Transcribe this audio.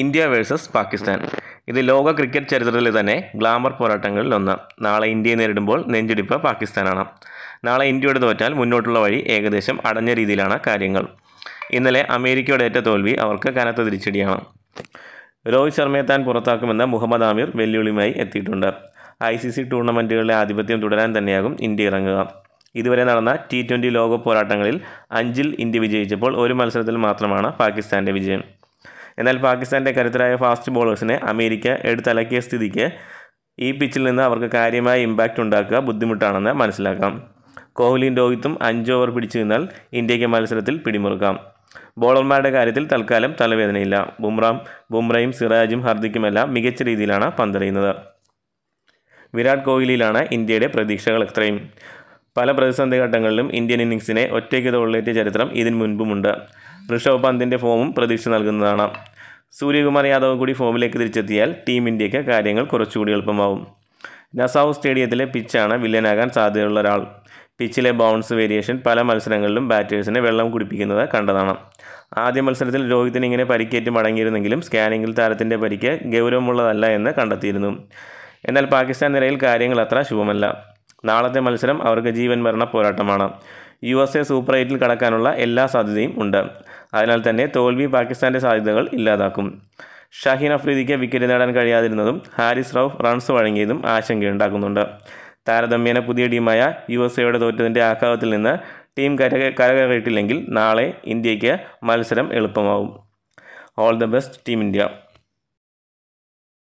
India versus Pakistan. ഇത് ലോക cricket ചരിത്രത്തിൽ തന്നെ ഗ്ലാമർ പോരാട്ടങ്ങളിൽ ഒന്ന്. നാളെ ഇന്ത്യയെ നേരിടുമ്പോൾ നെഞ്ചിടിപ്പ് പാകിസ്ഥാനാണ്. നാളെ ഇന്ത്യയോട് തോറ്റാൽ മുന്നോട്ടുള്ള വഴി ഏകദേശം അടഞ്ഞ രീതിയിലാണ് കാര്യങ്ങൾ. ഇന്നലെ അമേരിക്കയുടെ ഏറ്റ തോൽവി അവർക്ക് കനത്ത തിരിച്ചടിയാണ്. രോഹിത് ശർമ്മയെ താൻ പുറത്താക്കുമെന്ന് മുഹമ്മദ് ആമിർ വെല്ലുവിളിയുമായി എത്തിയിട്ടുണ്ട്. ICC ടൂർണമെൻറ്റുകളിലെ ആധിപത്യം തുടരാൻ തന്നെയാകും ഇന്ത്യ ഇറങ്ങുക. ഇതുവരെ നടന്ന T20 ലോകകപ്പ് പോരാട്ടങ്ങളിൽ 5-ൽ ഇന്ത്യ വിജയിച്ചപ്പോൾ ഒരു മത്സരത്തിൽ മാത്രമാണ് പാകിസ്ഥാൻ്റെ വിജയം. എന്നാൽ പാകിസ്ഥാൻ്റെ കരുത്തരായ ഫാസ്റ്റ് ബോളേഴ്സിനെ അമേരിക്ക എടുത്തലക്കിയ സ്ഥിതിക്ക് ഈ പിച്ചിൽ നിന്ന് അവർക്ക് കാര്യമായ ഇമ്പാക്റ്റ് ഉണ്ടാക്കുക ബുദ്ധിമുട്ടാണെന്ന് മനസ്സിലാക്കാം. കോഹ്ലിയും രോഹിത്തും 5 ഓവർ പിടിച്ചു നിന്നാൽ ഇന്ത്യയ്ക്ക് മത്സരത്തിൽ പിടിമുറുക്കാം. ബോളർമാരുടെ കാര്യത്തിൽ തൽക്കാലം തലവേദനയില്ല. ബുംറയും സിറാജും ഹർദിക്കുമെല്ലാം മികച്ച രീതിയിലാണ് പന്തെറിയുന്നത്. വിരാട് കോഹ്ലിയിലാണ് ഇന്ത്യയുടെ പ്രതീക്ഷകൾ എത്രയും. പല പ്രതിസന്ധി ഘട്ടങ്ങളിലും ഇന്ത്യൻ ഇന്നിങ്സിനെ ഒറ്റയ്ക്ക് തോളിലേറ്റിയ ചരിത്രം ഇതിനു മുൻപുമുണ്ട്. ഋഷഭ് പന്തിൻ്റെ ഫോമും പ്രതീക്ഷ നൽകുന്നതാണ്. സൂര്യകുമാർ യാദവ് കൂടി ഫോമിലേക്ക് തിരിച്ചെത്തിയാൽ ടീം ഇന്ത്യക്ക് കാര്യങ്ങൾ കുറച്ചുകൂടി എളുപ്പമാവും. നസാവ് സ്റ്റേഡിയത്തിലെ പിച്ചാണ് വില്ലനാകാൻ സാധ്യതയുള്ള ഒരാൾ. പിച്ചിലെ ബൗൺസ് വേരിയേഷൻ പല മത്സരങ്ങളിലും ബാറ്റേഴ്സിനെ വെള്ളം കുടിപ്പിക്കുന്നത് കണ്ടതാണ്. ആദ്യ മത്സരത്തിൽ രോഹിത്തിന് ഇങ്ങനെ പരിക്കേറ്റ് മടങ്ങിയിരുന്നെങ്കിലും സ്കാനിങ്ങിൽ താരത്തിൻ്റെ പരിക്ക് ഗൗരവമുള്ളതല്ല എന്ന് കണ്ടെത്തിയിരുന്നു. എന്നാൽ പാകിസ്ഥാൻ നിരയിൽ കാര്യങ്ങൾ അത്ര ശുഭമല്ല. നാളത്തെ മത്സരം അവർക്ക് ജീവൻ മരണ പോരാട്ടമാണ്. USA സൂപ്പർ 8-ൽ കടക്കാനുള്ള എല്ലാ സാധ്യതയും ഉണ്ട്. അതിനാൽ തന്നെ തോൽവി പാകിസ്ഥാൻ്റെ സാധ്യതകൾ ഇല്ലാതാക്കും. ഷഹീൻ അഫ്രീദിക്ക് വിക്കറ്റ് നേടാൻ കഴിയാതിരുന്നതും ഹാരിസ് റൌഫ് റൺസ് വഴങ്ങിയതും ആശങ്കയുണ്ടാക്കുന്നുണ്ട്. താരതമ്യേന പുതിയ ടീമായ USA തോറ്റതിൻ്റെ ആഘാതത്തിൽ നിന്ന് ടീം കരകയറിയിട്ടില്ലെങ്കിൽ നാളെ ഇന്ത്യയ്ക്ക് മത്സരം എളുപ്പമാവും. All the best team India.